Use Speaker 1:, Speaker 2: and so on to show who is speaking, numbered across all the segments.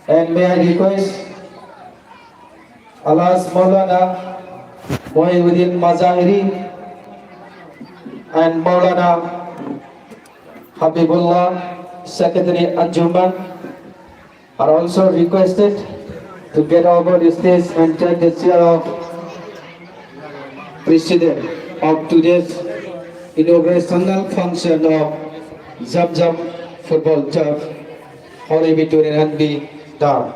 Speaker 1: And may I request Alas Maulana Mohiuddin Mazahiri and Maulana Habibullah, Secretary Anjuman, are also requested to get over the stage and take the chair of President of today's inaugurational function of Zamzam Football Turf, Holy Victorian and be done.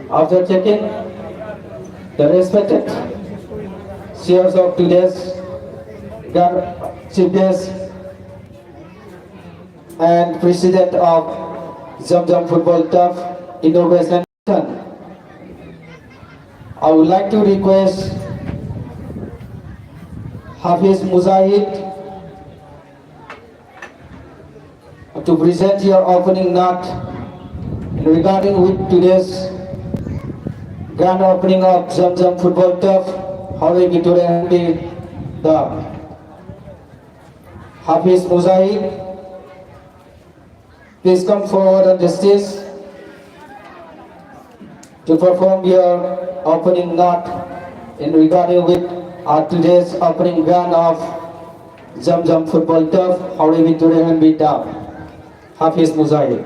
Speaker 1: After checking the respected chairs of today's chief guest and president of Zamzam Football Turf inauguration, I would like to request Hafiz Mujahid to present your opening note regarding with today's grand opening of Zamzam Football Turf, Holy Victorian and the Hafiz Mujahid. Please come forward on the stage to perform your opening note in regarding with today's opening grand of Zamzam Football Turf, Holy Victorian and the Hafiz Mujahid.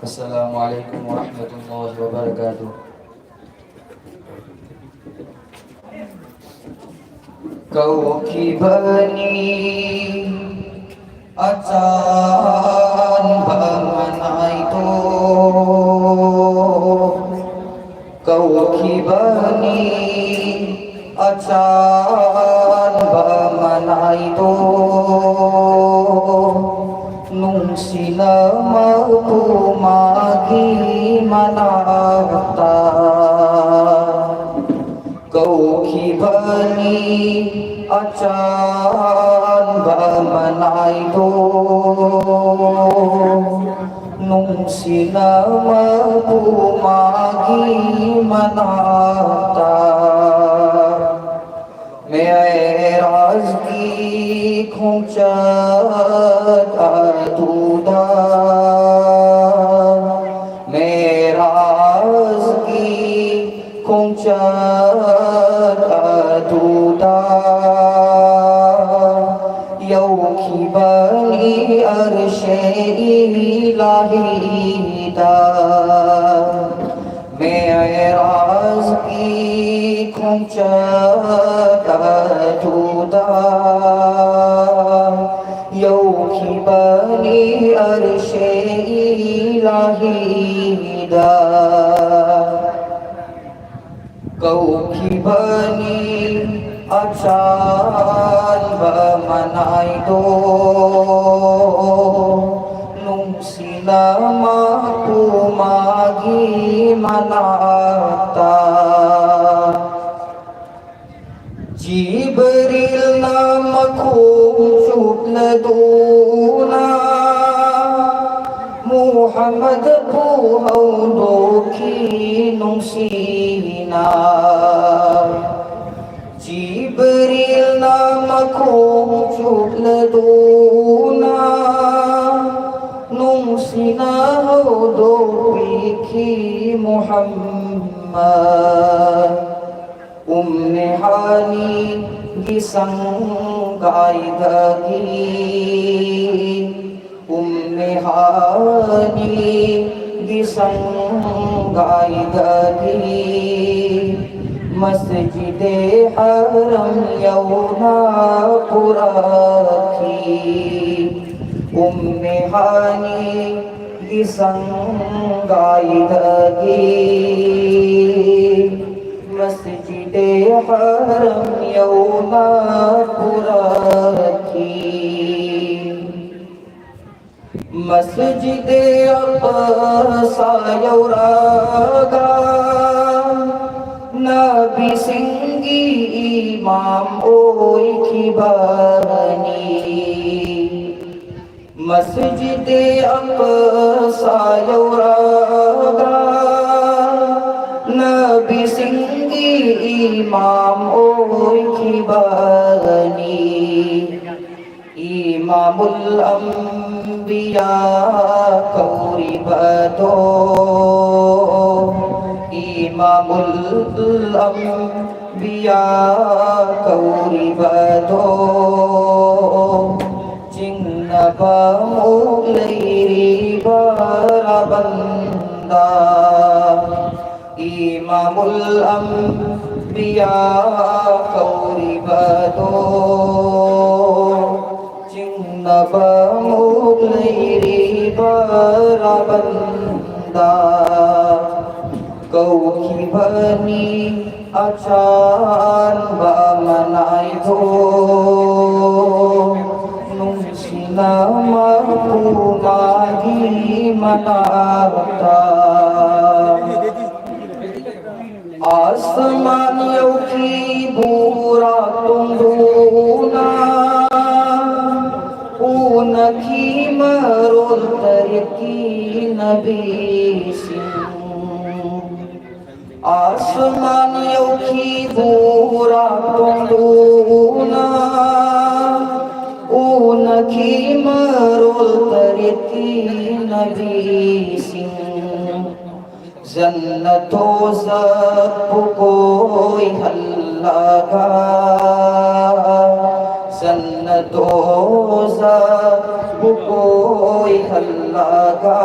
Speaker 2: Assalamualaikum warahmatullahi wabarakatuh. Kau kibani acan banganai to, kau kibani acan banganai to, nung sinama kumagi manata, kau kibani acan bamanay to, nung sinama kumagi manata, मैं राज की खोचा दूदा, मैं राज की खोचा दूदा, यौ की बनी अर्शे इलाहीदा, मैं राज की खोचा दूदा, यौ की बनी अर्शे इलाहीदा, कौ की बनी acan bamanay do, nung sinama kumagi manata, Jibril namakum subladuna, Muhammad buhaw doki nung sina, Jibril namakum subladuna, nung sinahaw doki Muhammad, Umne hani gisang gaidagi, Umne hani gisang gaidagi, Masjid-e Haram yauna puraki, Umne hani gisang gaidagi, Masjid-e Haram yauna puraki, Masjid-e Aqsa yauraga na imam oi khibani masjid aqsa yauraga nabi singgi imam oi khibani imamul anbiya kauri bado imamul anbiya kauri bado jinna ba mulai barabanda imamul anbiya kauri bado Naba mulai barabanda kau khibani acan ba manai tho nung sinama kumagi manata asman yauki bura tunduna Unaki marul tariki nabi sing Asman yauki bura tunduna Unaki marul tariki nabi sing Jannato zabbu koi hallaga जन्नतो ज़ाबुकोई हल्लागा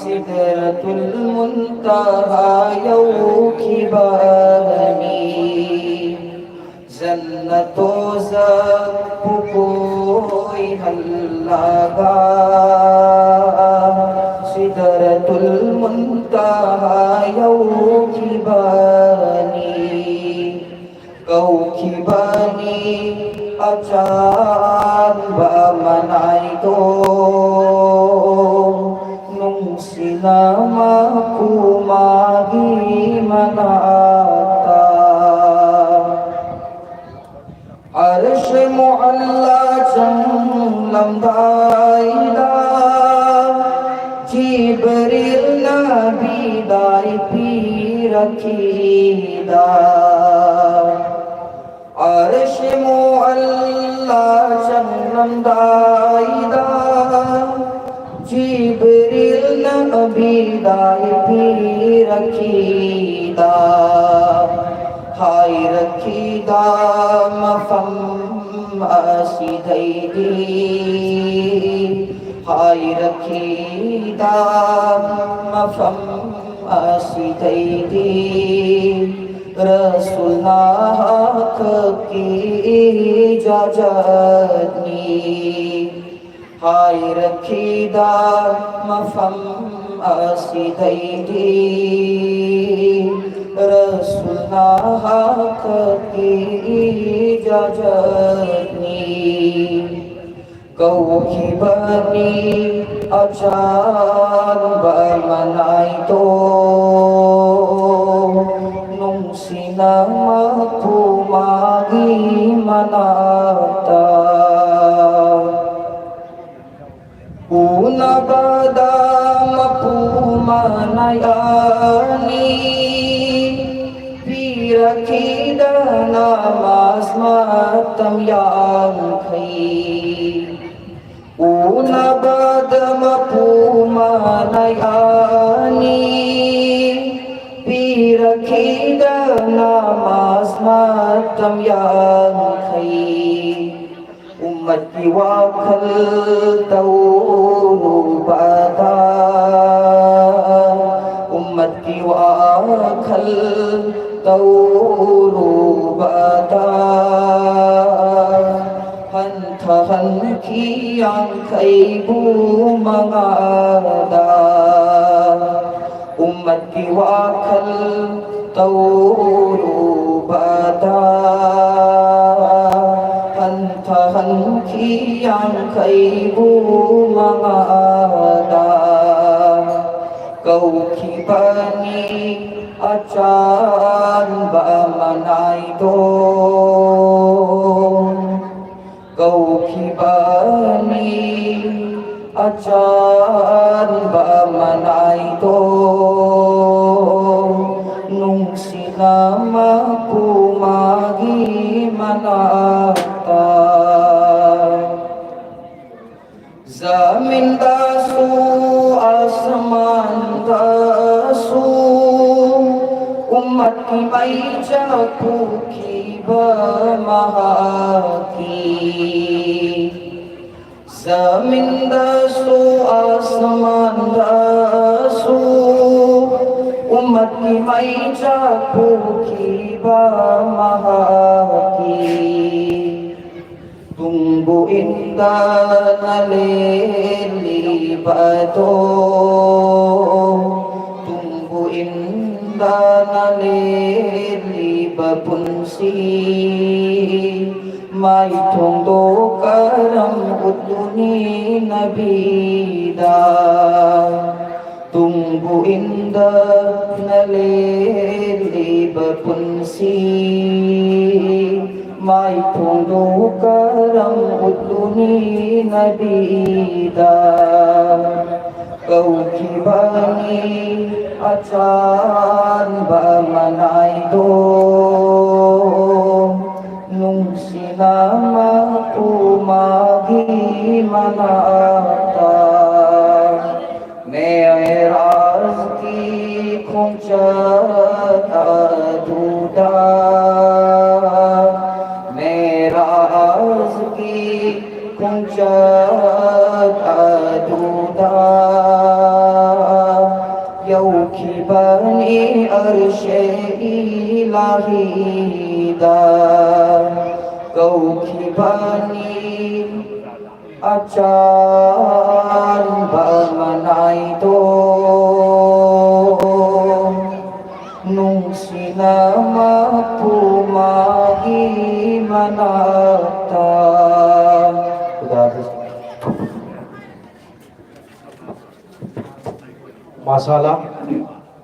Speaker 2: सिदरतुल मुंतहा यौकी बानी जन्नतो ज़ाबुकोई हल्लागा सिदरतुल मुंतहा यौकी बानी kau khibani acan ba manai to nung sinama kumagi manata arsh mualla jannam daida jibril nabi dai pi rakhida Arsh mualla jannam daida Jibril nabi dai pi rakhida Hai rakhida mafam asidaidi Hai rakhida mafam asidaidi Rasul hak ki ijazat ni Hai rakhida mafam asidaidi Rasul hak ki ijazat ni Kau khibani acan ba manai to nung sinama kumagi manata una badam pumanayani pirakida namas matam yang khai una badam pumanayani Pirakida namas matam yang khai Umat ki wakal tawnu bata Umat ki wakal tawnu bata Hantahan ki yang khai bu mangada Umat ki wakal tawru bada Hantahan ki yang kaibu mangada Kau khibani acan ba manai to cầu khi bani acan ba manai to nung sinama kumagi manata Zamin dasu asman dasu umat ki mai jaku ki mahaki Zamin dasu asman dasu umat ki mai jaku ki mahaki Tunggu indah nalili bato Tunggu indah nalili bapunsi Mai tunggu karam utuni nabida Tunggu indah nalili bapunsi Mai tunggu karam utuni nabida Kau kibani acan ba manai do Nung sinama kumagi manata Meraz ki khung chata duda Meraz ki kuncat aduda Yau ki bani arshe ilahida Kau ki bani acan ba manai to Nung sinama kumagi manata
Speaker 1: Mashallah,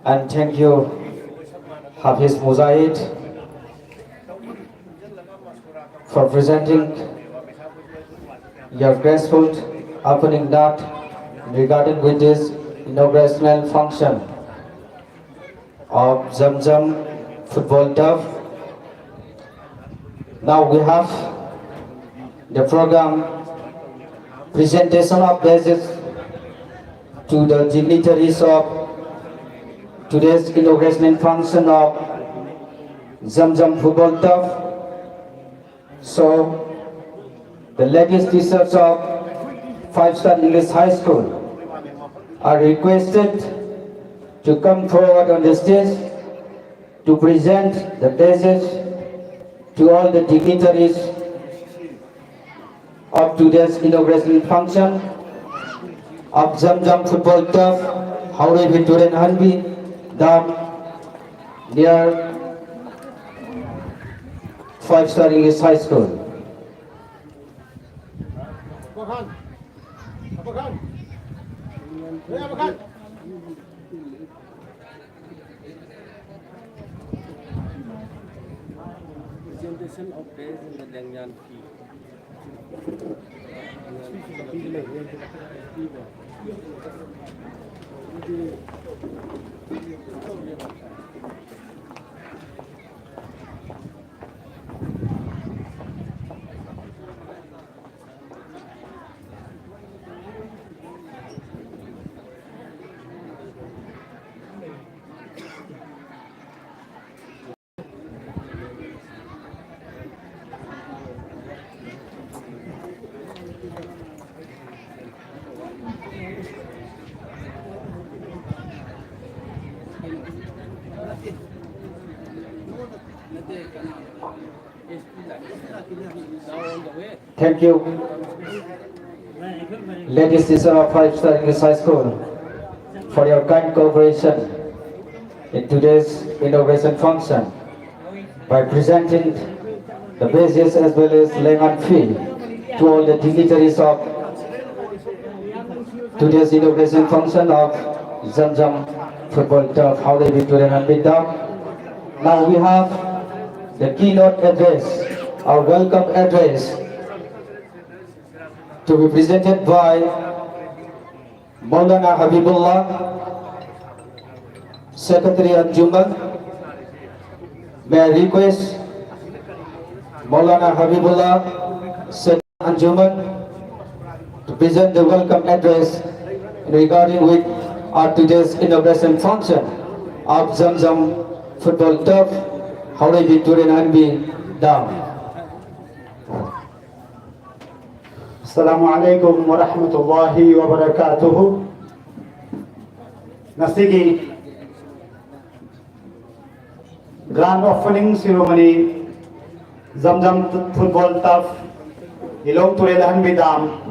Speaker 1: and thank you Hafiz Mujahid for presenting your graceful opening note regarding with this inaugurational function of Zamzam football turf. Now we have the program presentation of badges to the dignitaries of today's inaugurational function of Zamzam football turf. So the ladies teachers of 5-star English High School are requested to come forward on the stage to present the badges to all the dignitaries of today's inauguration function of Zamzam football turf, Haure Victorian Hanbi, Dam, near 5-star English High School.
Speaker 3: Presentation of base in the Dangyan fee.
Speaker 1: Thank you, ladies teachers of 5-star English High School, for your kind cooperation in today's inauguration function by presenting the badges as well as laying on fee to all the dignitaries of today's inauguration function of Zamzam football turf, how they victorious and beat down. Now we have the keynote address, our welcome address, to be presented by Maulana Habibullah, Secretary Anjuman. May I request Maulana Habibullah, Secretary Anjuman, to present the welcome address regarding with our today's inauguration function of Zamzam football turf, Howrah Victorian Hanbi Dam.
Speaker 4: Assalamualaikum warahmatullahi wabarakatuh. Nasigi grand opening ceremony Zamzam football turf Ilong Turel Hanbi Dam.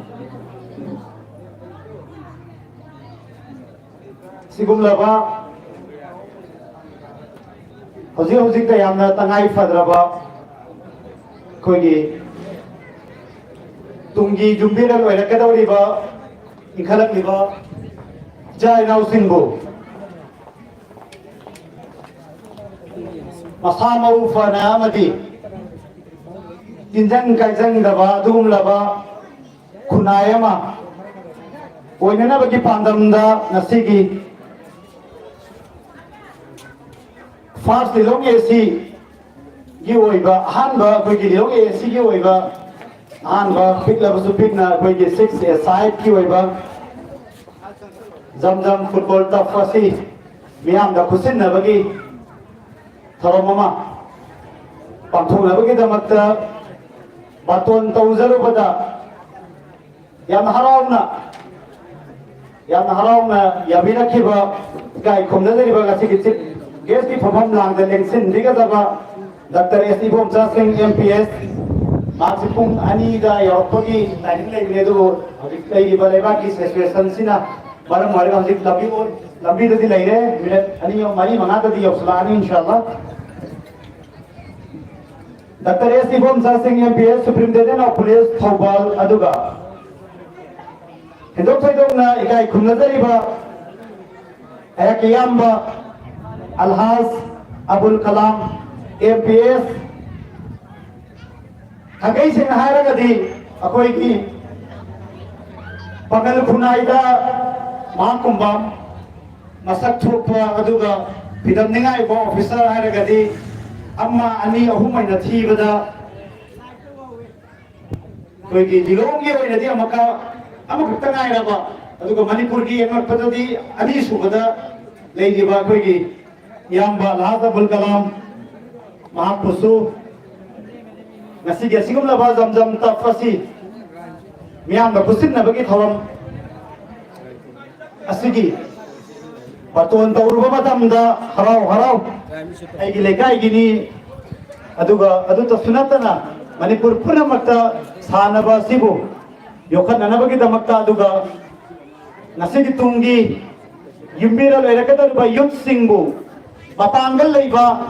Speaker 4: Sigumlaba hojik da yamna tangai fadraba koigi tunggi jumbira loirakadawriba inkhalakliba jai nau singbu masamau fana amadi tinjang kaijang daba dumlaba kunayama oinana bagi pandamda nasigi first Lilong AC gi oiba hanba koigi Lilong AC gi oiba hanba pick level su pick na koigi 6 aside gi oiba Zamzam football turf fasi miyam da kusin na bagi tharomama pangthong na bagi damakta baton tawzaru bada yam harawna yabina kiba gai khomna deriba gasi gitsit guest की form long the लेंसिन दिगा दबा doctor S T बोम चासिंग MPS मार्क्सिपुंग अनि दा योरपगी lining लेने दो अभी कई बलेबा की सिचुएशन सिना बरम मारे हम जिक लंबी ददी लेरे मिनट अनि यो मरी मंगा ददी योसलानी इंशाल्लाह डॉक्टर एस टी बोम चासिंग MPS supreme of police Thoubal अदुगा हिंदोक फैदोंना इकाई खुमनजरीबा ayakiyamba Alhaz Abul Kalam MPS Hagai sing haragadi akoi ki Pangal Kunaida Makumbam Masak Thupa aduga Pidam ningai ko officer haragadi Amma ani ahumay na thibada Koi ki Dilong ki oy nadi amaka tangai raba aduga Manipur ki emak padadi ani subada Lady ba koi ki Yamba Alhaz Abul Kalam Mahapusu Nasi sigum laba Zamzam tafasi Miyam da kusin na bagi thoram Asigi Patuan tawruba matam da haraw Ay gilekai gini adu sunatana Manipur puna makta sanaba sibu Yokan na bagi da makta aduga Nasi tunggi Yumbira lo erakata ba youth singbu Mapanggal laiba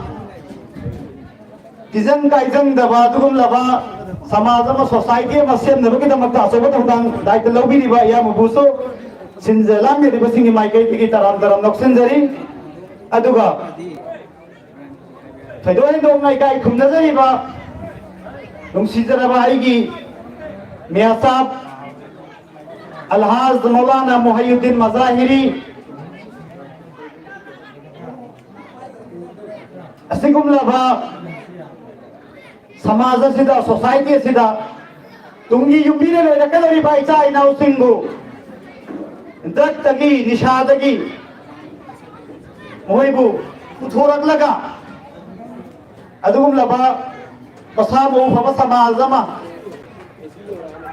Speaker 4: Tizang kaizang daba dugum laba Samajama society masem nabagi damakta asobat hudang Daita laubi riba ya mabuso Sinzalam ya riba singi maikai tiki taram nok sinzari Aduga Faidoy dong naikai kumnazari ba Nung sizara ba aigi Miyasab Alhaz Maulana Muhayyuddin Mazahiri Asigum laba Samaja sida society sida Tungi yumbire lo nakadari ba isa inaw singgu Drak tagi nishadagi Moibu uthurak laga Adugum laba Pasabu papa samajama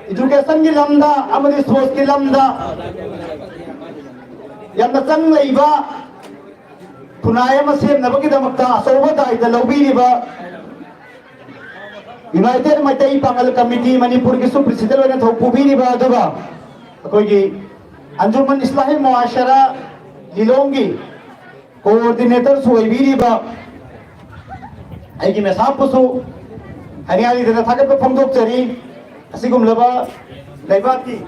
Speaker 4: Education ki lamda amadi sports ki lamda Yamna chang laiba Kunaya masem nabagi damakta asoba daita laubiriba United Matai Pangal Committee Manipur ki President wana thopubiriba aduga akoi ki Anjuman Islami Muashara Lilongi coordinator soibiriba aigi mesapusu Hariali dana thagat pa phangdok chari asigum laba laibaki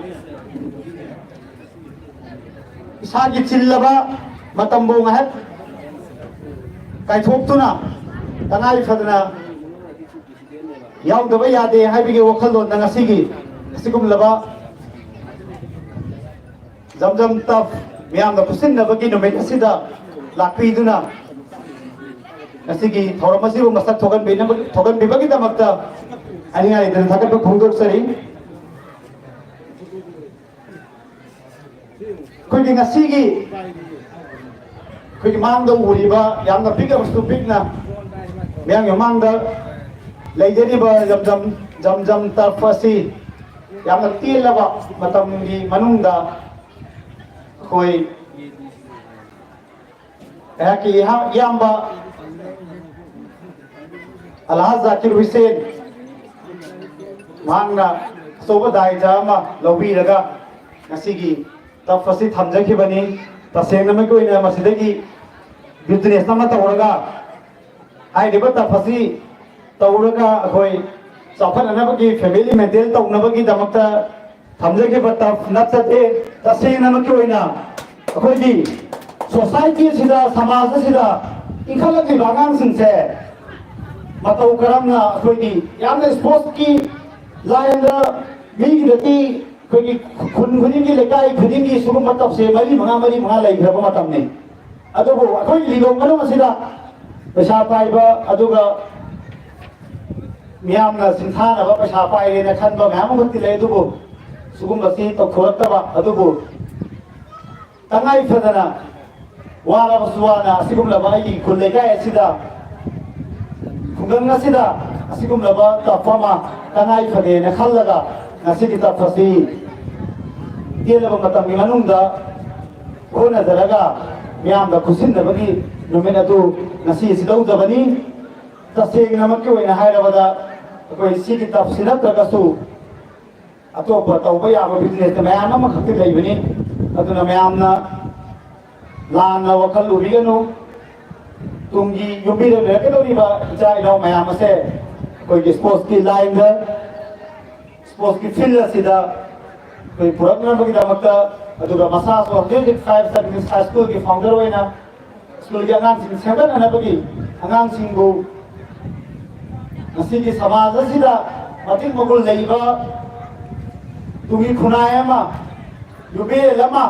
Speaker 4: Isagi chillaba matambo ngahat kai thok tuna tanai phadna yaw da ba ya de hai bi ge wakhal lon na ngasigi sigum laba zamzam taf miyam da pusin na bagi no me asida lakpi duna ngasigi thoramasi bu masak thogan bi bagi da makta ani ai dan thakat bu phongdor sari koi di ngasigi koi mang da uriba yam na big wastu big na miyam yo mang da leideni ba zamzam tafasi yam na tilaba matam gi manungda koi ki yamba Alhaj Zakir Hussain mangna soba dai jama lobi raga ngasigi tafasi thamjaki bani taseng na ko ina masidagi business na tawraga ai deba tafasi tawraga khoi safan na bagi family maintain tawna bagi damakta thamjaki bataf natsate taseng na ko ina khoi gi society sida samaj sida ikhalaki bagang singse matau karamna khoi gi yamne sports ki line da mi gi khoi gi khun gi lekai khudin gi sugum matap se mari manga lai graba matam ne adugo khoi ligom kanu masida pesa pai ba aduga miyamna sinthana ba pesa pai re na khan ba ngam gutti le adugo sugum basi to khorakta ba adugo tangai phadana wala baswana sigum la bai khul lekai asida khungang asida asigum la ba ta fama tangai phade na khallaga ngasigi ta phasi yelaba matam gi manungda khona daraga miyam da khusin da bagi numena tu ngasi sidau da bani taseg namak ke wena hairabada koi sigi tafsirat daga su ato pa tawba ya ba business da mayam ma khakti lai bani aduna mayam na lana wakal uriganu tumgi yumbi de ke dori ba jai lo mayam se koi sports ki line da sports ki field sida koi program bagi damakta aduga masa so 5 service high school ki founder hoina school ki angang sing 7 ana bagi angang sing bu nasi ki samaj sida matik mogul leiba tungi khunaya ma yube lama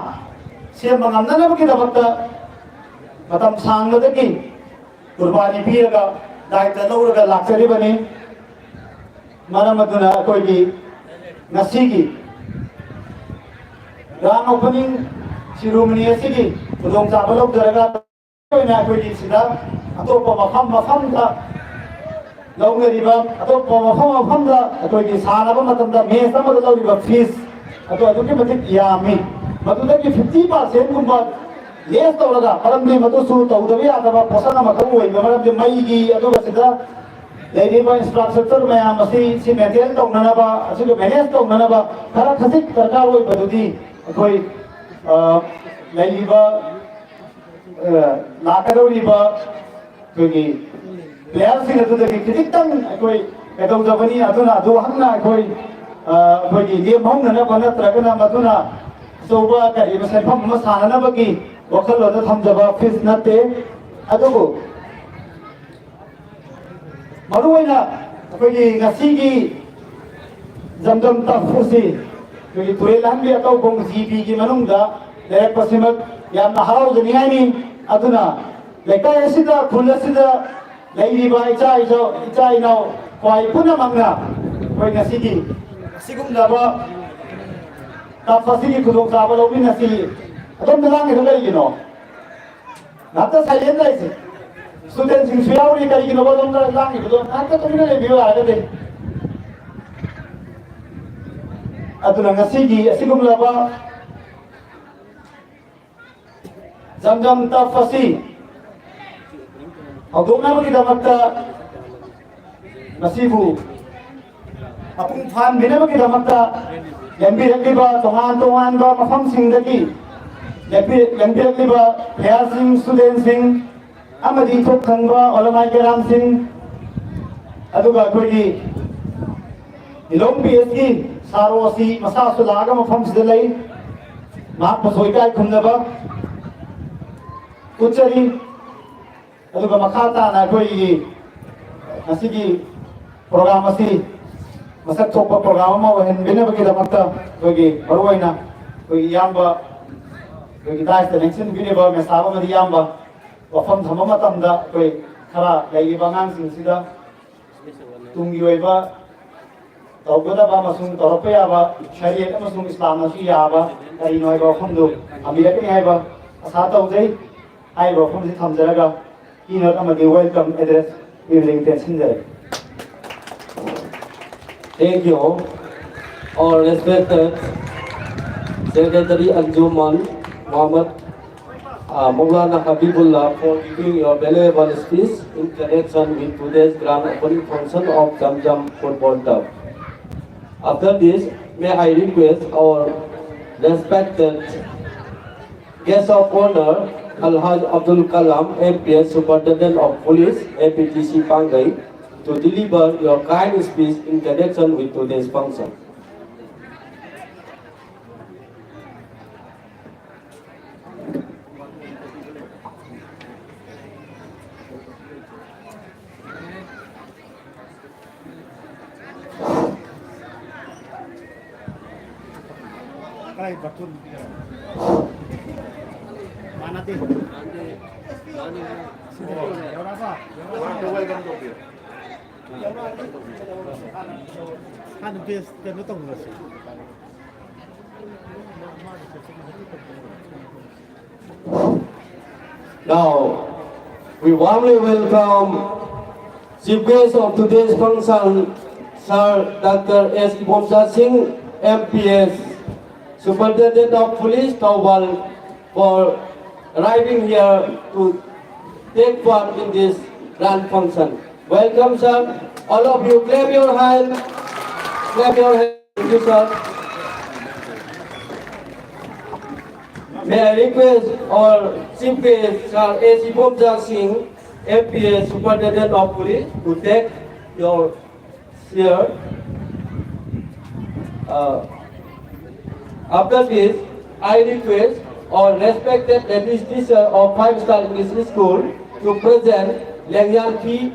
Speaker 4: se mangamna na bagi damakta matam sang da ki qurbani piraga daita lawraga laksari bani maramaduna koi ki nasi ki grand opening ceremony asigi udong sabalok daraga na koi di sida atopa mafam da lawngariba atopa mafam da koi di sanaba matam da me sama da lawriba fees ato aduki matik yami maduda ki 50% gumba yes tawraga paramne matu su tawdabi adaba posana makamu oi maram de mai gi aduga sida leiriba infrastructure mayam asi si maintain tawna ba asiga manage tawna ba khara khasik sarkar oi badudi koi leiriba lakadoriba koi players sing adu de kritiktan koi kadau jabani aduna adu hanna koi koi game hong na bana tragana maduna soba ka iba sai pham ma sana na bagi wakal lo da thamjaba fees nate adugo maruina koi ngasigi zamzam tafusi koi turelan bi atau bong gb gi manungda lek pasimak yamna harau jani ni aduna lekai asida khullasida leiri ba ichai no koi puna mangna koi ngasigi sigum laba ta fasigi khudong sa ba lobi nasi adom dalang ni lai gino nata silent lai se student sing suyauri kari gino ba dong dalang ni khudong nata to ni le biwa aga de aduna ngasigi asigum laba zamzam tafasi adong na bagi damakta nasibu apung phan bina bagi damakta lembi ba tongan ba mafam sing dagi lembi ba player sing student sing amadi thok khangba olamai keram sing aduga koi ilong psg sarosi masa sulaga mafam sidalai mak pasoi kai khumna ba ꯎꯠꯆꯔꯤ ꯑꯗꯨꯒ ꯃꯈꯥ ꯇꯥꯅ ꯑꯩꯈꯣꯏꯒꯤ ꯉꯁꯤꯒꯤ programme ꯑꯁꯤ ꯃꯁꯛ ꯊꯣꯛꯄ programme ꯑꯃ ꯑꯣꯏꯍꯟꯕꯤꯅꯕꯒꯤꯗꯃꯛꯇ ꯑꯩꯈꯣꯏꯒꯤ ꯃꯔꯨꯑꯣꯏꯅ ꯑꯩꯈꯣꯏꯒꯤ ꯏꯌꯥꯝꯕ ꯑꯩꯈꯣꯏꯒꯤ ꯗꯥꯏꯁꯇ ꯂꯦꯡꯁꯤꯟꯕꯤꯔꯤꯕ ꯃꯦꯁꯥꯕ ꯑꯃꯗꯤ ꯏꯌꯥꯝꯕ ꯋꯥꯐꯝ ꯊꯝꯕ ꯃꯇꯝꯗ ꯑꯩꯈꯣꯏ ꯈꯔ ꯂꯩꯔꯤꯕ ꯑꯉꯥꯡꯁꯤꯡꯁꯤꯗ ꯇꯨꯡꯒꯤ ꯑꯣꯏꯕ ꯇꯧꯒꯗꯕ ꯑꯃꯁꯨꯡ ꯇꯧꯔꯛꯄ ꯌꯥꯕ ꯁꯔꯤꯌꯠ ꯑꯃꯁꯨꯡ ꯏꯁꯂꯥꯝꯅꯁꯨ ꯌꯥꯕ ꯀꯔꯤꯅꯣ ꯍꯥꯏꯕ ꯋꯥꯐꯝꯗꯨ ꯊꯝꯕꯤꯔꯛꯀꯅꯤ ꯍꯥꯏꯕ ꯑꯁꯥ ꯇꯧꯖꯩ ꯍꯥꯏꯔꯤꯕ ꯋꯥꯐꯝꯁꯤ ꯊꯝꯖꯔꯒ ꯀꯤꯅꯣꯠ ꯑꯃꯗꯤ ꯋꯦꯜꯀꯝ ꯑꯦꯗ꯭ꯔꯦꯁ ꯄꯤꯕꯗꯒꯤ ꯇꯦꯟꯁꯤꯟꯖꯔꯦ.
Speaker 3: Thank you, our respected Secretary Anjuman Muhammad Maulana Habibullah for giving your valuable speech in connection with today's grand opening function of Zamzam Football Club. After this, may I request our respected guest of honor, Alhaj Abdul Kalam, MPS Superintendent of Police, APTC Pangai, to deliver your kind speech in connection with today's function. Now, we warmly welcome Chief Guest of today's function, Sir Dr. S. Ibomsa Singh, MPS, Superintendent of Police, Taubal, for arriving here to take part in this grand function. Welcome, sir. All of you, clap your hands. Clap your hands. Thank you, sir. May I request our Chief Guest, Sir S. Ibomsa Singh, MPS, Superintendent of Police, to take your chair. After this, I request our respected head teacher of 5-star English School to present Langyang fee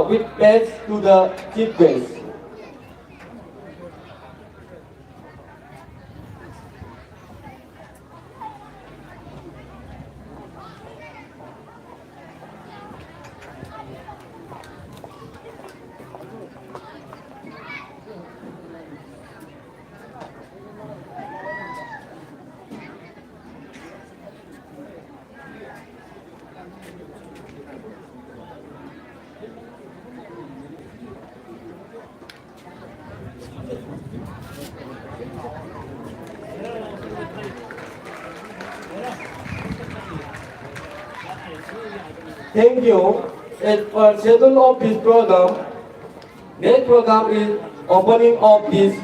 Speaker 3: with badge to the Chief Guest. Thank you. As per schedule of this program, next program is opening of this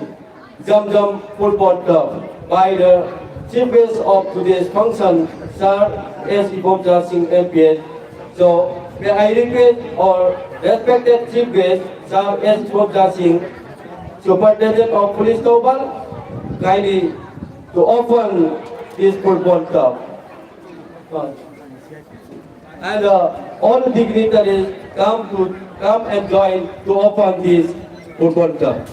Speaker 3: Zamzam Football Club by the Chief Guest of today's function, Sir S. Ibomsa Singh, MPS. So, may I request our respected Chief Guest, Sir S. Ibomsa Singh, Superintendent of Police Taubal, kindly to open this football club. And all dignitaries come and join to open this football club.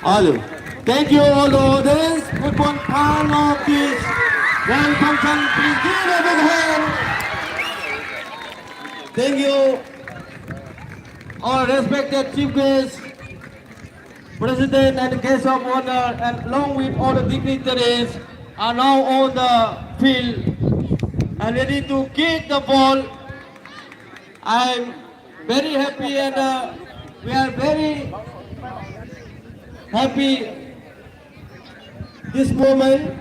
Speaker 3: All. Thank you all the audience. Football fan of this grand function. Please give a big hand. Thank you. All respected chief guests, president and guests of honor, and along with all the dignitaries are now on the field and ready to kick the ball. I'm very happy and we are very happy this moment.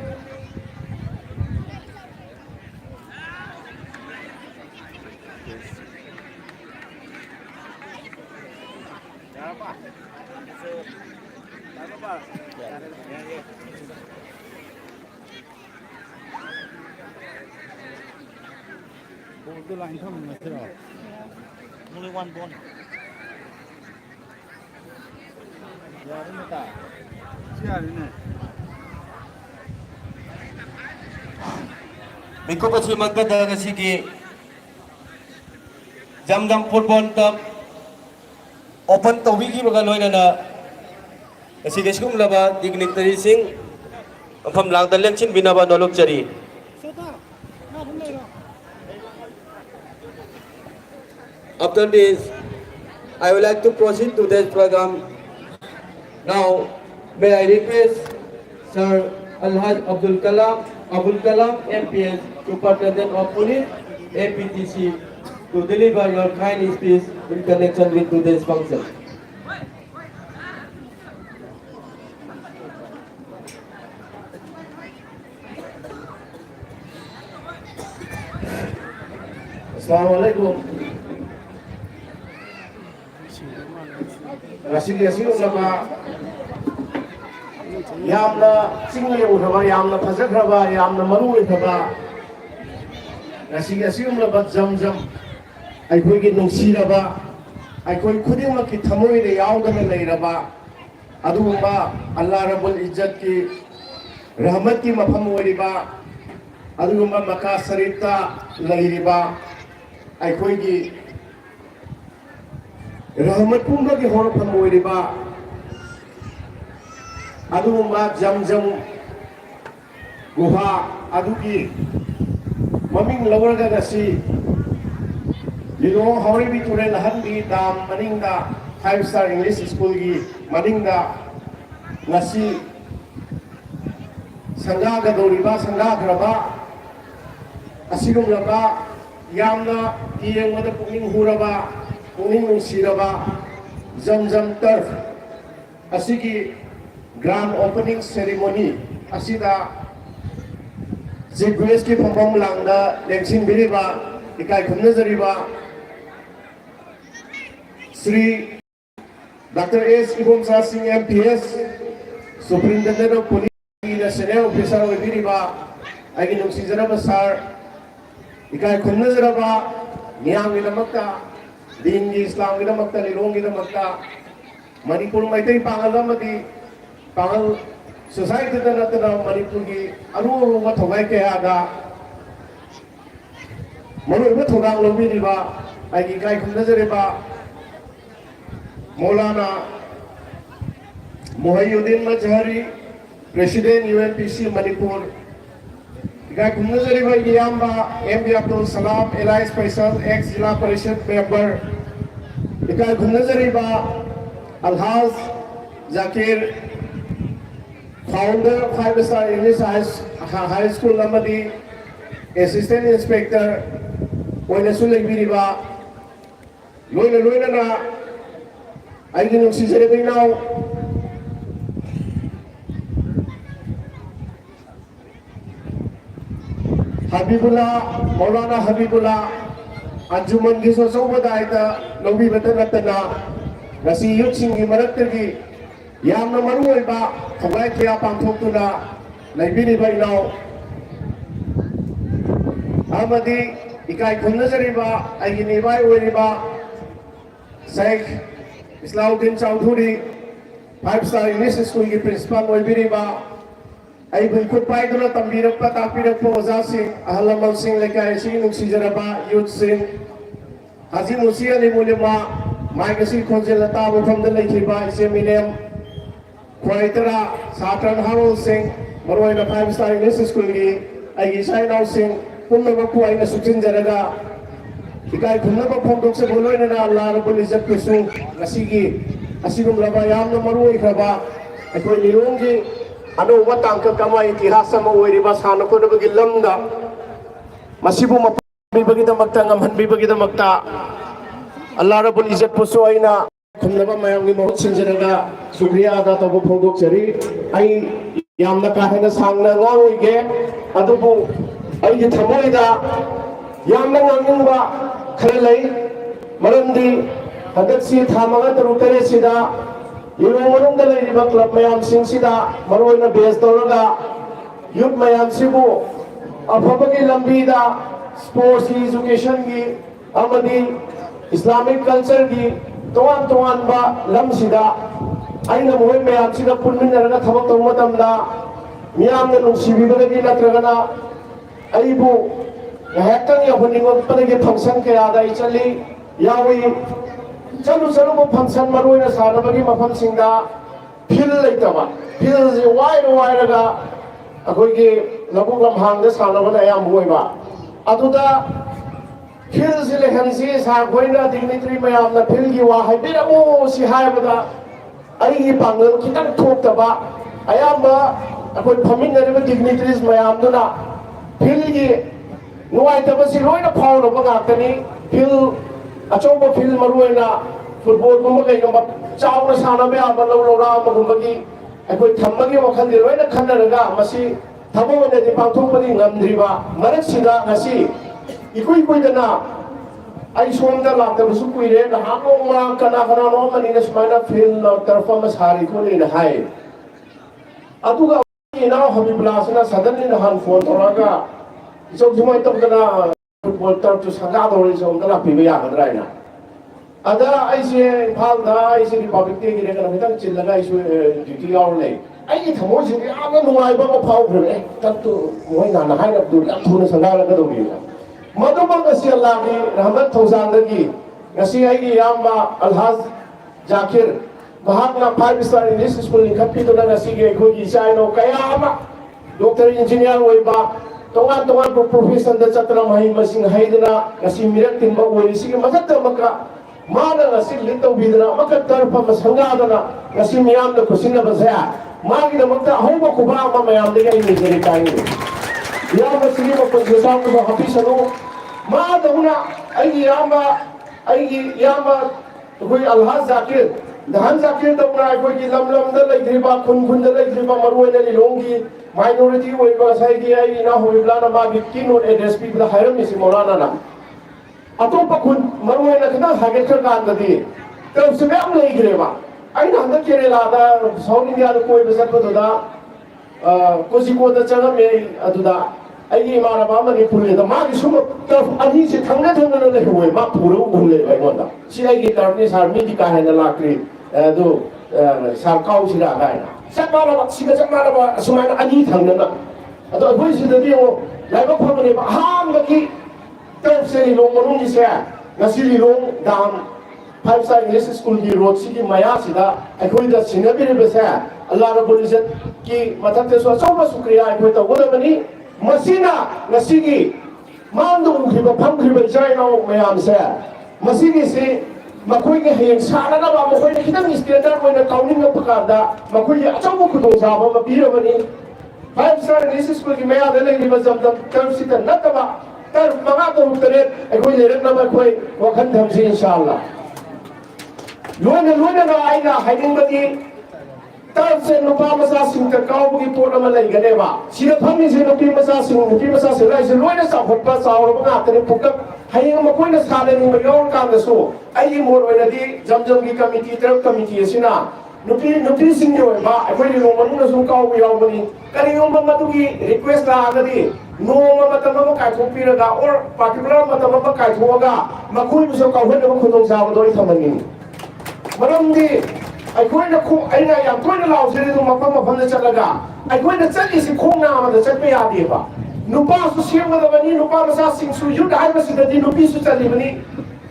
Speaker 4: Only one bone.
Speaker 3: Miko kasi magkada kasi ki Jamdam football tab open to wiki magaloy na kasi kung laba dignitary sing ang lang dalang chin binaba nolog chari. After this, I would like to proceed to this program. Now, may I request Sir Alhaj Abdul Kalam, MPS, Superintendent of Police, APTC, to deliver your kind speech in connection with today's function.
Speaker 5: Assalamualaikum. Rasigi nama yamna singli uthaba yamna phajakraba yamna maru uthaba rasigi nama jamjam aikoi gi nungsiraba aikoi khudima ki thamoi de yaudana leiraba aduma Allah Rabbul Izzat ki rahmat ki mafham oiriba aduma Makkah Sharifta leiriba aikoi gi rahmat pumba ki horfam oiriba aduma jamjam guha adugi maming lawraga gasi lilo hauri bi turen handi dam maningda 5-star English school gi maningda ngasi sangga ga doriba sangga graba asigum laba yamna iyeng mada punging huraba punging nungsiraba jamjam turf asigi grand opening ceremony asida Zigwes ki pambam langda lengsing biriba ikai khumnazariba Sri Dr. S. Ibom Sar Singh MPS Superintendent of Police National Officer of biriba agi nungsizaraba sar ikai khumnazaraba niyam gidamakta din gi Islam gidamakta lirong gidamakta Manipur maitai pangalamadi pangal society da natana Manipur gi aru ma thogai ke aga manu ba thogang lobi riba ai gi kai khum nazare ba Maulana Muhyiddin Mazhari President UNPC Manipur kai khum nazare ba gi yamba MB Abdul Salam Elias Faisal ex Jila Parishad member kai khum nazare ba Alhaz Zakir founder 5-star English High School Lamadi Assistant Inspector Oina Sulay Biriba Loina na ꯑꯩꯒꯤ ꯅꯨꯡꯁꯤꯖꯔꯕ ꯏꯅꯥꯎ ꯍꯕꯤꯕꯨꯜꯂꯥ ꯃꯧꯂꯥꯅꯥ ꯍꯕꯤꯕꯨꯜꯂꯥ ꯑꯟꯖꯨꯃꯟꯒꯤꯁꯨ ꯑꯆꯧꯕ ꯗꯥꯏꯇ ꯂꯧꯕꯤꯕꯇ ꯅꯠꯇꯅ ꯉꯁꯤ ꯌꯨꯠꯁꯤꯡꯒꯤ ꯃꯔꯛꯇꯒꯤ ꯌꯥꯝꯅ ꯃꯔꯨꯑꯣꯏꯕ ꯊꯧꯒꯥꯏ ꯀꯌꯥ ꯄꯥꯡꯊꯣꯛꯇꯨꯅ ꯂꯩꯕꯤꯔꯤꯕ ꯏꯅꯥꯎ ꯑꯃꯗꯤ इकाई खुमनजरीबा आइगी निबाई ओइरिबा Sheikh Islauddin Chaudhary 5 star English school की प्रिंसिपल ओइबिरिबा आई बिल्कुल पाइदुना तंबीरप्पा तापिरप्पा ओजा सिंह अहल लमल सिंह लेकाई सिंह नुक्सीजरबा यूथ सिंह हाजी मुसिया लिमुलिमा माइगसी खोंजेलता बफमद लेखिबा इसे मिलेम क्वाइतरा सात्रन हारोल सिंह मरोइना 5 स्टार इंग्लिश स्कूल की आइगी साइनाउ सिंह पुनमकु आइना सुचिनजरगा इकाई खुमनबा फोंदोक्से बोलोइना अल्लाह रब्बुल इज्जत कुसु ngasiगी asigumlaba yamna maru oikraba aikoi lirongi anoba tangka kama itihas ama oiriba sana kodabagi lamda masibu mapibagidamagta ngamhanbibagidamagta Allah rabbul izzat pusu aina khumnaba mayamgi mahut sinjaraga sukriya ada tobo phongdoksari ai yamna kahena sangna ngaoige adubu ai thamoida yamna ngangba khare lai maramdi hadaksi thamaga tarukare sida yurongorongda leiriba club mayam sing sida maroina base toraga youth mayam sibu afabagi lambida sports ki education ki amadi islamic culture ki toan toan ba lam sida aina moy mayam sida punminaraga thabak tawmatamda miyamna nungsibibagi natragana aibu ngahakang yahuningo padagi function kaya da ichali yawi chalu chalu mo function maroina sanabagi mafam singda phil leitaba phil ji wide raga akoi ge labuk lamhang da sanabana ayam boiba aduda phil ji le hansi sa goina dignitary mayam na phil gi wa haibiramu si haibada ai pangal kitang thoktaba ayamba akoi phaminariba dignitaries mayam duna phil gi nuaitaba si loina phawraba ngakani phil achomba phil maruina football gumba kaigumba chawna sanaba yaba lawra amagumba akoi thammagi wakhandi loina khannaraga masi thabona di pangthokpani ngamdriba maraksida ngasi ikoi koidana ai somda laktabusu kuire na hanoma kana no mani na smaina phil na tarfa masari ko ni na hai aduga ina habibullah sana sadanni na han phone toraga isok jumai tabdana football tar tu sanga dori somda la pibe ya gadraina ada aise phalda aise republic te gi rekana hitang chillaga isu duty hour le ai thamo si ama nuai ba phau phre tak tu moi na na hai na du lam thuna sanga la ga do gi maduma ngasi allah gi rahmat thozan gi ngasi ai gi yamba alhaz zakir mahakna 5 star english school ni khapi to na ngasi ge khoi gi sai no kaya ama doctor engineer oi ba tongan tongan profession da chatra mahi masing haidna ngasi mirak timba oi si gi mathak maka mana ngasi litau bidna maka tarfa masanga dana ngasi miyam da kusina basaya magi da makta hoba kuba ma mayam de ga ni jeri kai ya masiri ma kun jesa ko hafi sano ma da huna ai yama koi alhaz zakir dahan zakir da una koi ki lam da laidriba khun da laidriba maroi da longi minority oi ba sai gi ai na hoibla na ma gi kinu address pi da hairam isi maulana na atop khun maroi na kana haget kar kan da di to sebe am lai greba ai na da kerala da south india da koi ba sat da koziko da chaga me aduda ai imana mani puri da magi suma tarf ani se thangna thangna le hoy ma puru gunle bai monda si ai gi tarni sarmi di ka hena lakri do sarkau sira gai sakmara ba siga sakmara ba sumana ani thangna na ado agoi si da di o lai ba phangni ba ham ga ki tarf se ni long monung ni se ngasi li long dam 5 star english school ki road si ki maya sida agoi da sinabi re sa allah rabbul izzat ki mathak te so chawba shukriya agoi ta goda bani masina ngasigi mandu khiba phamkhriba jaino mayam se masigi se makoi ge heng sana na ba makoi ne kitang standard moina counting up ka da makoi ya chawu khu do sa ba pira bani 5 star english school ki maya de le ni bazam dam term sita nataba ter maga to tare akoi le rak na ba koi wakhan tham si inshallah लोना आइना हाइनिंगबदी तरसे नुपा मसा Singh काउबगी pot अमा लेगनेबा सिदा फमी से नुपी मसा से लाइसे लोना साखोटपा चावरबा गातने पुकक हाइंग मकोइना सादनिंग बयोर कामदसो आई मोर ओइनदी जमजमगी कमिटी तरफ कमिटी असिना नुपी सिंह ओइबा अखोइनि लोमनु सु काउबी यावबनी करियोम मदुगी रिक्वेस्ट लागदी नोमा मतम अमा काइथोपिरगा और पार्टिकुलर मतम अमा काइथोगा मखोइबुसो काउहनबा खुदों साबदोइ थमनिंग मरमदी अखोइना खो आइना याम तोइना लाउसेदि दु मफम मफम चलगा अखोइना चलिसि खोंना अमदा चलपे यादेबा नुपा सु सेमगदबनी नुपा मसा सिंसु युद हाइबसिदि नुपी सु चलिबनी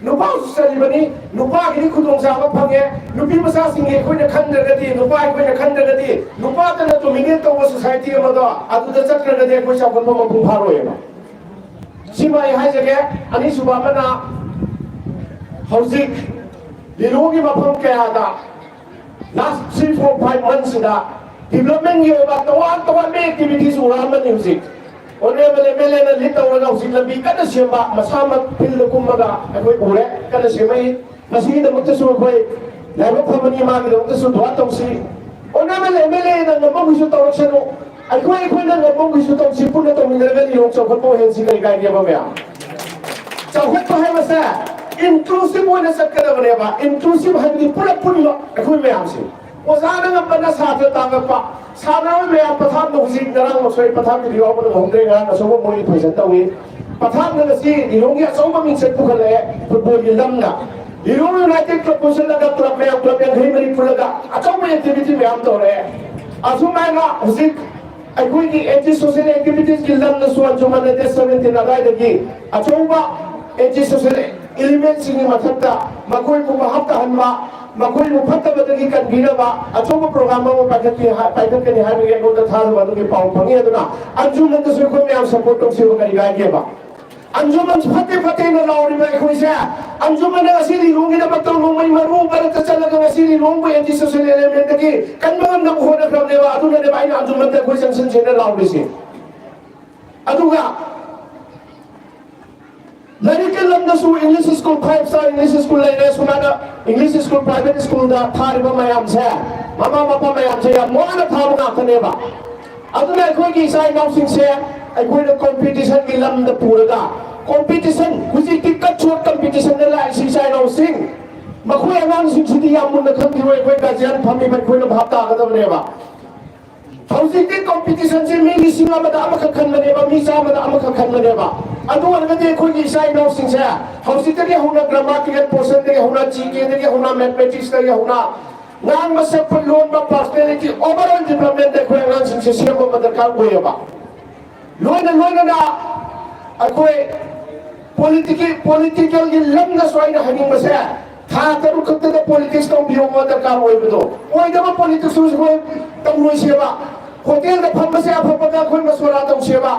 Speaker 5: नुपा सु चलिबनी नुपा गिनि खुदों साब फंगे नुपी मसा सिंगे अखोइना खंदरगदि नुपा अखोइना खंदरगदि नुपा तना डोमिनेट तव सोसाइटी अमदा अदुदा चक्रगदि अखोइ साबन मफम फारोयबा सिमाय हाइजगे अनि सुबामना हौजिक लिलोगी मफम कयादा last 3-4-5 months development की बात तो में activities उड़ान में हुई ओने मेले ने लिट और ना उसी लंबी कने सेमा मसामत फिल्ड कुमगा कोई उड़े कने सेमई मसीद मुक्त सु कोई लाइव फमनी माग दो तो सुधवा तो सी ओने मेले ने नंबर कुछ तो रक्षनो कोई ने नंबर कुछ तो सी पुने तो मिलने में योग सब को हेंसी करी गाइड ये बया चाहे तो है मसा inclusive होने सकते हैं बने बा inclusive है कि पूरा पूरा कोई में हमसे वो ज़्यादा ना बना साथ तांग पा साना में आप पठान लोग सी नरंग लोग सोई पठान की दिवार पर होंगे ना असों मोई तो इसे तवी पठान ने सी दिलोंगे असों में मिक्स पुकले फुटबॉल की लम्बा दिलोंगे यूनाइटेड क्लब पुशन लगा क्लब में घी मरी पुल लगा असों में एक्टिविटी में हम तो रहे असों में ना उसी अगुई की एंटी सोशल एक्टिविटीज की लम्बा सुअन जो मैंने 17 लगाए देखी असों बा एंटी सोशल एलिमेंट्स की मथक्ता मकोई को महत्ता हन्मा मकोई को फत्ता बदली कर गिरबा अचोब प्रोग्राम में पाइथन के निहार में को था बदल के पाव फंगे है ना अंजुमन तो कोई में सपोर्ट तो सेवा करी गाय के बा अंजुमन फते न लाउरी में कोई से अंजुमन असली लोंगे न बतो लोंग मरू बरत चलगा असली लोंग एंटी सोशल एलिमेंट की कन्मन न होना क्रमने वा अदुने ने बाइन अंजुमन ते कोई संसन से लाउरी से अदुगा Medical लंदसु English school 5-star English school लेने सुनाना इंग्लिश स्कूल प्राइवेट स्कूल दा थारी बमायाम से मामा मायाम से या मोना थाम ना कनेबा अदुना कोई की साइ नाउसिंग से कोई न कंपटीशन की लम द पूरगा कंपटीशन कुछ की कच्चो कंपटीशन ने ला सी साइ नाउसिंग मखोय अंगांग सिंग सिटी याम मुन खंति रोय कोई गाजियन फमी में कोई न भापता गदबनेबा हौसिक कंपटीशन से मी लिसिंग अमदा अमख खननेबा मी सा अमदा अमख खननेबा अदु अनगदे कोई साइ नाउसिंग से हौसिक के होना ग्रामेटिकल पोर्शन के होना जीके के होना मैथमेटिक्स के होना नान मसे पर लोन बा पर्सनालिटी ओवरऑल डेवलपमेंट देखो अंगांग सिंग से सेम दरकार होयबा लोन ना अकोय पॉलिटिकल की लंग सोइना हनिंग बसे था तरु खते द पॉलिटिक्स तो बियो दरकार होयबदो ओइदमा पॉलिटिक्स को तम लोइ सेवा होटल द फम से अफपदा कोई मसवरा तो सेवा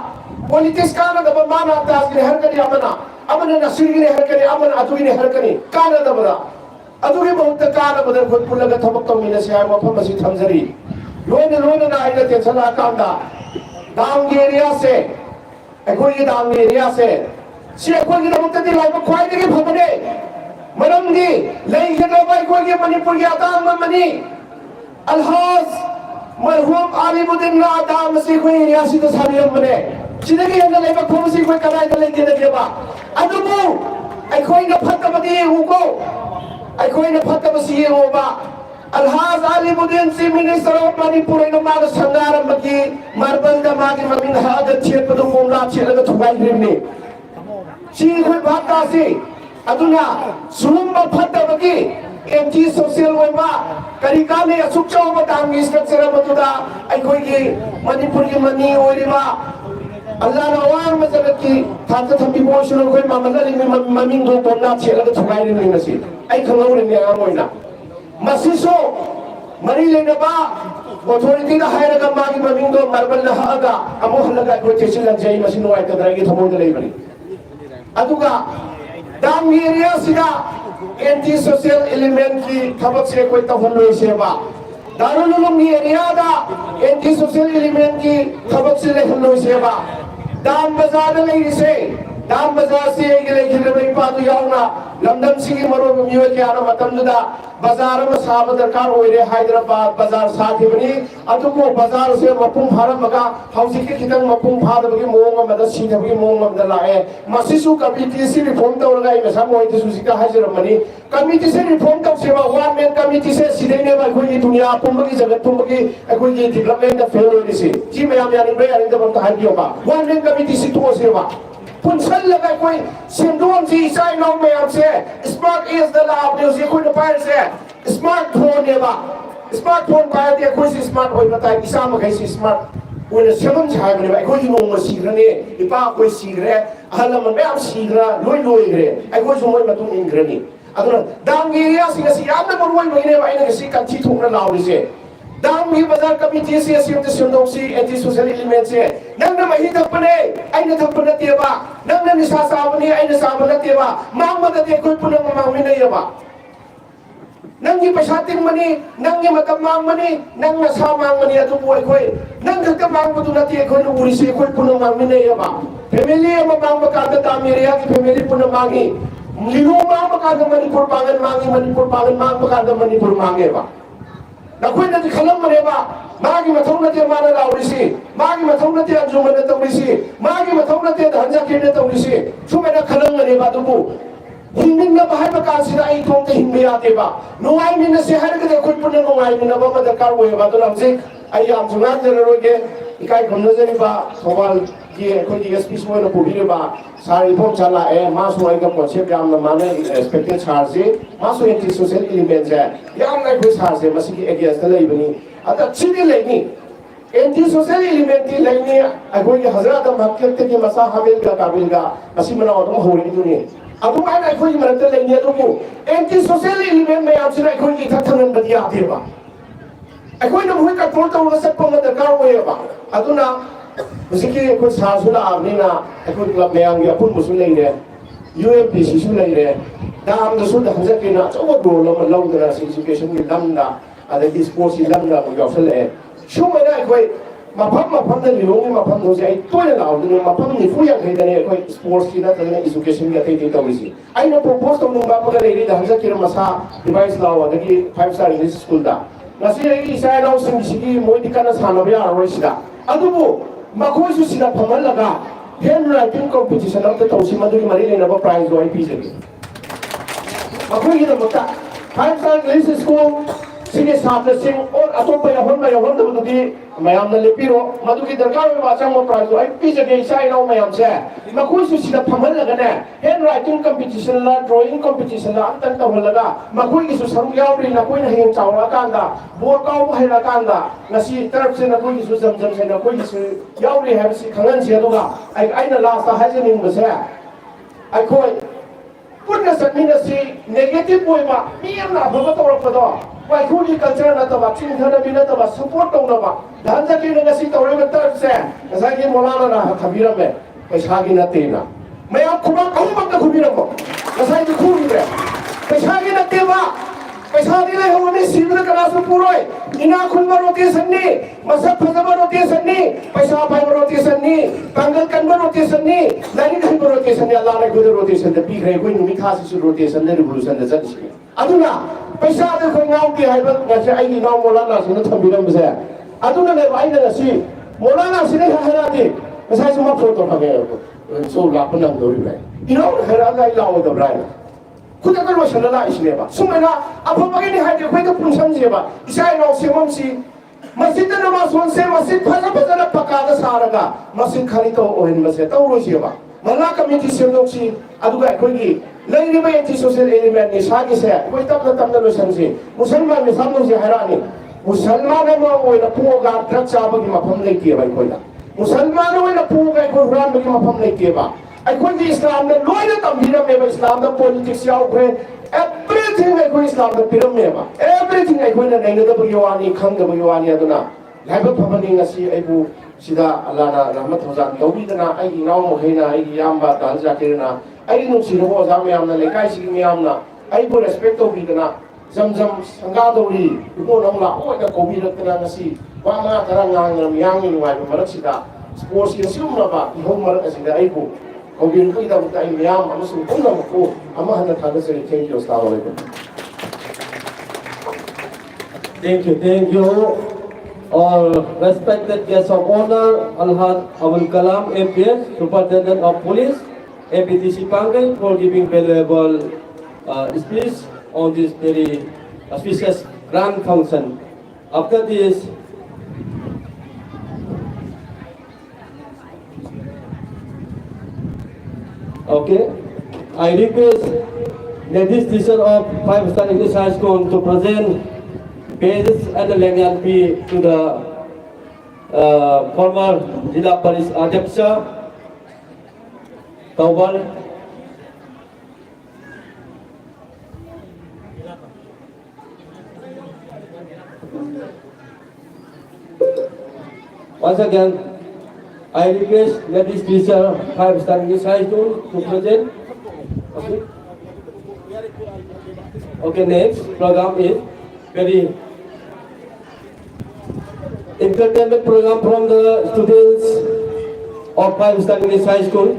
Speaker 5: पॉलिटिक्स का ना दबा माना ताज ने हर करी अमना नसीर ने हर करी अमन अतुई ने हर करी काना दबदा अतुई बहुत काना बदल खुद पुलगा थबक तो मिले से मफम मसी थमजरी लोन ना आइना टेंशन आकांदा दांग एरिया से अखोई दांग एरिया से अखोई दमक ती लाइब खोई के फबने मरमदी लई के दबा अखोई के मणिपुर के आदाम मनी अलहाज मरहूम आलिमुद्दीन ना आदाम से कोई रियासी तो साबियम बने सिदगी हन लेबा खोमसी कोई कदाय द लेके देबा अदुबु अखोई न फतबदी हुको अखोई न फतबसी होबा अलहाज आलिमुद्दीन सी मिनिस्टर ऑफ मणिपुर इन माग संगारम बकी मरबल द मागी ममिन हाद छेत पदु मोमला छेलग थुबाई रिमने सी कोई बाता सी अदुना सुलम फतबकी एंटी सोशल होबा करिका ने असुचो बतांग स्ट्रक्चर मतुदा अखोई की मणिपुर की मनी ओरिबा अल्लाह ने आवाम में जगत की थाते थम्बी इमोशनल कोई मामला में ममिंग दो तोना छेलग थुबाई रिमने नसी आई खंगौ रिमने आमोइना मसीसो मरी लेनबा ऑथोरिटी दा हायरगा मागी ममिंग दो मरबल न हागा अमो हलगा को चेसिल लंजई मसिनो आय कदरागी थमोद लेबरी अदुगा दाम एरिया सिदा एंटी सोशल एलिमेंट की थबक से कोई तहन लोई सेवा दारुल उलूम एरिया दा एंटी सोशल एलिमेंट की थबक से लेहन लोई सेवा दाम बाजार ले से Dam Bazaar se gele gele bai pa tu yauna lamdam singi maro miyo kya na matam da bazar ma sab darkar oire Hyderabad bazar sathi bani atu ko bazar se mapum bharam maga hausi ke kitang mapum phada bagi mong ma da sina bagi mong ma da lae masisu committee si reform ta orga me sam moi tu sika hajar mani committee se reform ta sewa one man committee se sidai ne ba koi dunia pum bagi jagat pum bagi koi ki development da fail oi se ji me am yani bai ani da bang ta hai ba one man committee si to sewa Punsan lagai koi sindom si sai nong me am se smart is the lab news ye koi na pai se smartphone ne ba smartphone pai de koi si smart hoi batai isa ma kai si smart when seven chai ne ba koi no ma si gre ne ipa koi si gre hala man me am si gra loi loi gre ai koi so moi ma tung in gre ni aduna dang ge ya si si am na mo loi loi ne ba ina si kan chi thuk na law ri se Dam hi bazar committee se sim te sundong si anti social element se nang na mahi tak pane ai na tak pane te ba nang na nisa sa bani ai na sa bani te ba mang ma te koi punang mang mi nei ba nang ni paisa ting mani nang ni matam mang mani nang na sa mang mani atu boy koi nang ka mang ma tu na te koi no uri se koi punang mang mi nei ba family ma mang ma ka ta mi ria ki family punang mangi lilu mang ma ka manipur pangan mangi manipur pangan mang ma ka manipur mangi ba Nakoi nanti kalam mereka, magi matau nanti mana laurisi, magi matau nanti anjungan nanti taurisi, magi matau nanti dhanjak kene taurisi, cuma nak kalam mereka tu Hingin na bahai makan sila ay kong te hingmi ate ba. Nungay min na siya harga de koi punan nungay min na ba madakar wo ba to namse ay am sungat na roge ikai gomna jani ba thobal ki koi di speech mo na pubire ba sari pom chala masu ay ka concept yam na mane expected charge masu anti social element ja yam na koi charge masiki against na lai bani ata chini lai ni anti social element ki lai ni ay koi hazrat makkah te ki masa hamil ka kabil ga masi mana auto hori ni ni Abu mana koi merata lai ni tu anti social element me am sila koi ki thathan badi ate ba koi na hui ka porta wa sa pang da ka wo ba aduna Musiki koi sa sula amni na koi club me ang ya pun musul lai re UMPC su lai re dam da su da hanja ke na chaw do lo ma lo da education ki lam da ada di sports ki lam da ko ya sel e shu mai na koi mapam da liong ma pam no sai to na law ni ma pam ni fu ya kai da ne koi sports ki da da education ki tai tai ta wisi ai na propose to nung ba ko da re da hanja ki ma sa device law da ki 5-star English school da nasi ai sai law sing sigi moi di kana sa na ya ro sida adubu Makoi su sila pamal laga handwriting competition ang tataw si Maduri Marine na ba prize do ay PCB. Makoi kita mata 5-star English school sige sabla sing or ato pa yahon da buti mayam na lepiro Maduri darkar ba sang mo prize do ay PCB sai na mayam sa. Makoi su sila pamal laga na handwriting competition la drawing competition la ang taw laga makoi isu saru yaw rin na koi na hing chawla kanda Borkau bahaya kanda nasi terap se na koi isu jam se na koi isu yaw rin have si kangan siya doga ay na last ta haja ning basa ay koi pun na sa si negative boy ba miyam na baba to ro do wai kuli culture na to ba chin thana bi na to ba support to na ba dan sa ki na si to ro terap se sa ki molana na khabira me paisa ki na te na मैं आप खुदा कहूँ मत खुबी रखो कैसा ही खूब है पैसा की नते बा पैसा दिले हो ने सिविल क्लास में पूरा इना खुनबर होती सन्नी मसब फजबर होती सन्नी पैसा फाइबर होती सन्नी पंगल कंबर होती सन्नी लानी खबर होती सन्नी अल्लाह ने खुद होती सन्नी पी रहे कोई नुमी खास से होती सन्नी रिवॉल्यूशन द जज अदुना पैसा दे कोई गांव के हाइबर नसे आई गांव मोलाना सुन थंबिरम बसे अदुना ने भाई ने सी मोलाना सिने हराती पैसा से मत फोटो लगे so lapan ng dori rai ino heraga ilaw da rai kuda ka lo shala isne ba sumena apa bagini haje koi ka punsan je ba isai no semam si masjid na ma son se masjid phaja phaja pakada saraga masjid khani to ohen mase to ro je ba mala committee semdok si aduga koi gi lai ri ba anti social element ni sa gi se koi tap na lo san si musalman ni samno se harani musalman ma oi na puga drak cha ba gi mafam lai ki ba koi da Musalman ay na po kay kung ran maging mapamlay ba? Ay kung di Islam na loy na tambira may ba Islam na politics yaw kwe everything ay kung Islam na piram may ba? Everything ay kung na nai na bagayawani kang na bagayawani ato na lahat pamaling nga si ay po sida ala na rahmat hozan tawbi na ay inaw mo hay na ay yamba dahil sa kira na ay nung sino ko sa mayam na lekay sige mayam na ay po respeto bida na Zam-zam sanggado ri ito nang la o na kobirat ka na si wa nga tarang nga ng yang ni wa marak sida sports yung sum na ba ihong marak sida ay po ꯇꯧꯕꯤꯔꯛꯄꯒꯤꯗꯃꯛꯇ ꯑꯩ ꯃꯤꯌꯥꯝ ꯑꯃꯁꯨꯡ ꯄꯨꯝꯅꯃꯛꯄꯨ ꯑꯃ ꯍꯟꯅ ꯊꯥꯒꯠꯆꯔꯤ. Thank you. ꯑꯁꯂꯥꯃꯨ ꯑꯂꯩꯀꯨꯝ.
Speaker 3: Thank you. All respected guests of honor, Alhaj Abul Kalam, MPS, Superintendent of Police, APTC Pangai, for giving valuable speech on this very auspicious grand function. After this, okay, I request ladies teacher of 5-star English High School to present pages and the lanyard fee to the former Jila Police Adyaksha Tawal. Once again, I request ladies teacher 5-star English High School to present. Okay. Okay, next program is very entertainment program from the students of 5-star English High School.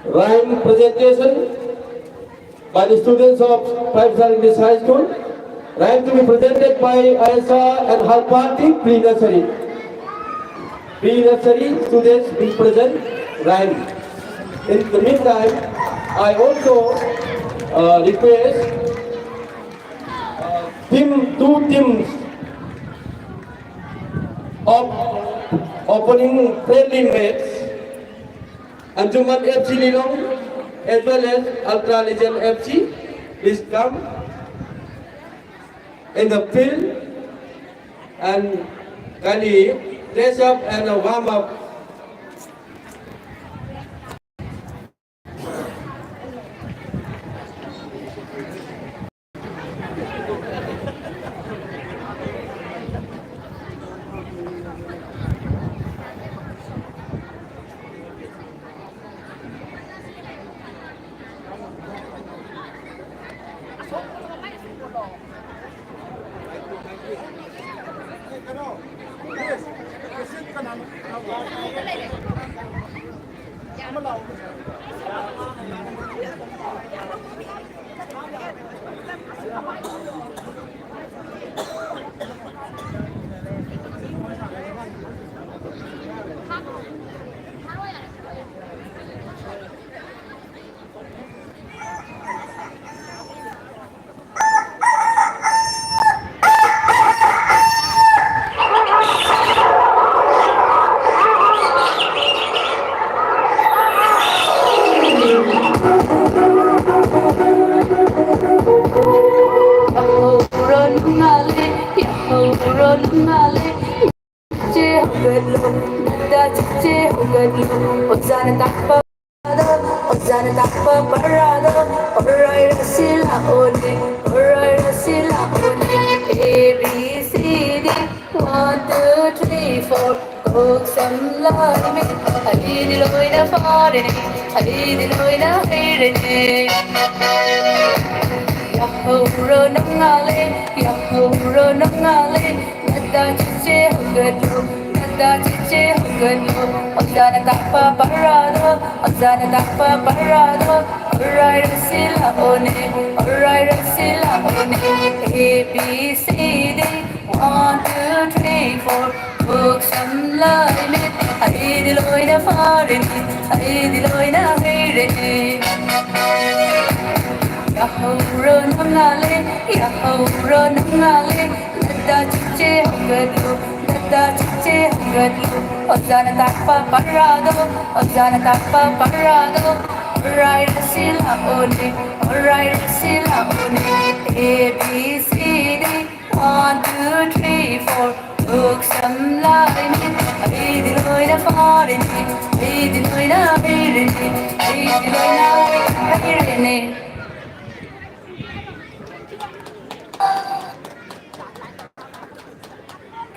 Speaker 3: Rhyme presentation by the students of 5-star English High School. Rhyme to be presented by Aisa and her party pre-nursery. Pre-nursery students will present rhyme. In the meantime, I also request two teams of opening friendly match, Anjuman FC Lilong as well as Ultra Legend FC. Please come in the field and kindly dress up and warm up.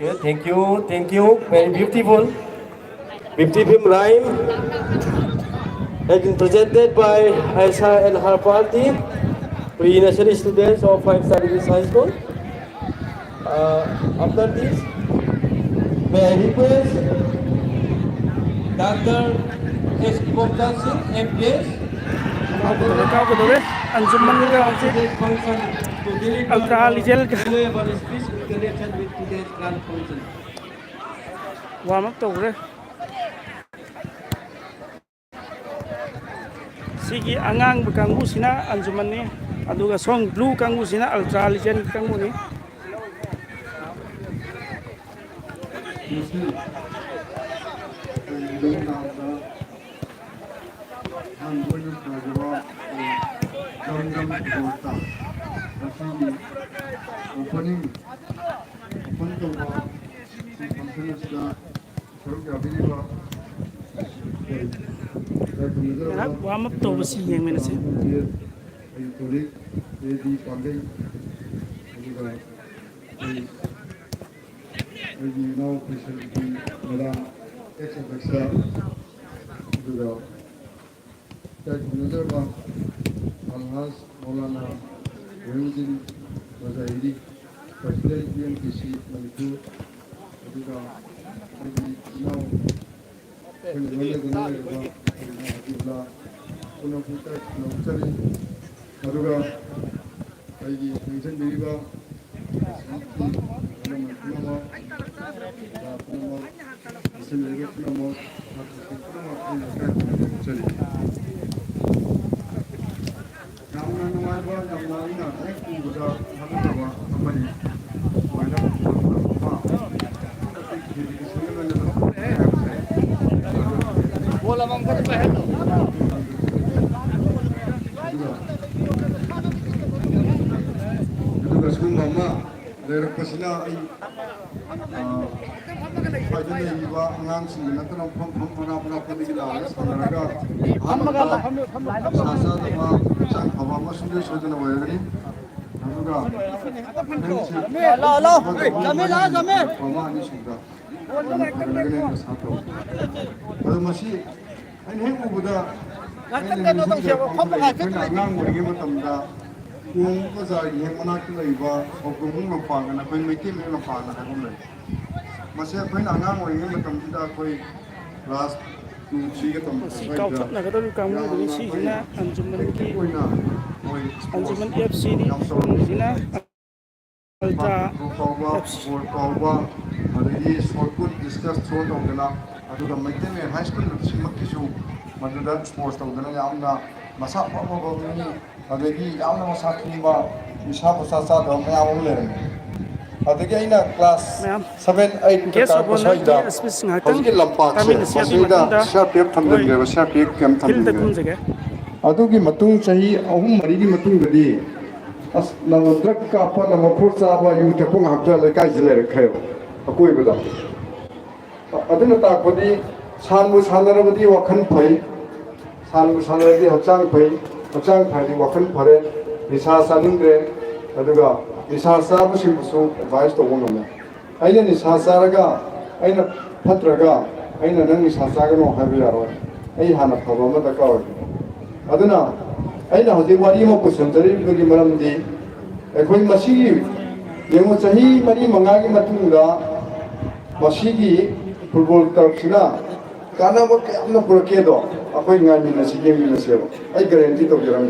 Speaker 3: Okay, thank you, very beautiful. 50-film rhyme has been presented by Aisha and her party, pre-nursery students of 5-star English High School. After this, may I request Dr. S. Ibomsar Singh, MPS.
Speaker 6: Kau Anjuman ka kasi
Speaker 3: Today's function to deliver
Speaker 6: Ultra Ligel ka.
Speaker 3: valuable speech in connection with today's grand function.
Speaker 6: warm up tawre sigi angang kangbu sina Anjuman ni aduga song blue kangbu sina Ultra Ligel kangbu ni warm up tawre si yang mana sih
Speaker 7: Alhas Maulana Wahidin Wazairi Presiden UNPC Manipur juga now penyelenggaraan juga penumpang penumpang juga bagi pensiun diriba Lerakasina ay pwede na iba ang sila na tanong pang-pang-pang-pang panigilaan sa kanaraga sasa mga saan pabama sulit sa na wala rin nanuga pama ni suga kanaraga sa ato pero masi ay hindi ko buda ay nang wala matamda kung bazar yung manakil ay iba o kung mapangan na kung may team yung mapangan na kung may masaya kung nangang o yung matamda ako'y last to sige tamang
Speaker 6: si kau tak nak kata kamu dari si sina Anjuman ki Anjuman FC ni sina Ultra FC
Speaker 7: adagi sports discuss tawdana aduga maiteme high school simakkisu maduda sports tawdana yamna masa pamaba ni adagi yamna masa kimba isa pusa sa do mayam lere adagi aina class 7 8
Speaker 6: guess
Speaker 7: ka
Speaker 6: upon
Speaker 7: pasoida
Speaker 6: the space ngakang
Speaker 7: hosgi lampak
Speaker 6: kami
Speaker 7: se
Speaker 6: nasihat
Speaker 7: pasoida
Speaker 6: matunda
Speaker 7: sharp thamdenge sharp kem
Speaker 6: til da kun
Speaker 7: thamdenge
Speaker 6: jaga
Speaker 7: adugi matung chahi ahum marigi matung gadi as nang drak ka pa na mapur sa ba yu te pung hakja le kai jile khayo akoi bada aduna ta kodi sanmu sanarabadi wakhan phai sanmu sanarabadi hachang phai hachang phai wakhan phare nisa saningre aduga nisa sabu simsu advice to wono aina nisa saraga aina phatraga aina nang nisa saga no habi yaro ai hana phaba ma da ka aduna aina hoji wari mo kusanjari bagi maramdi ekhoi masigi yengo chahi mari mangagi matungda masigi football tarchina kana mo kamna purake do akoi ngani na sige mi na sero ai guarantee to giram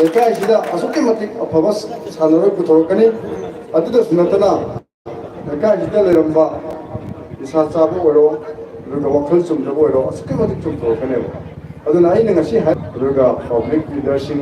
Speaker 7: eka sida asuke matik apabas sanoro putorkani aduda sunatana eka sida leramba isa sabu oro ruga wakal sumda oro asuke matik chum torkane aduna ai ngasi ha ruga public leadership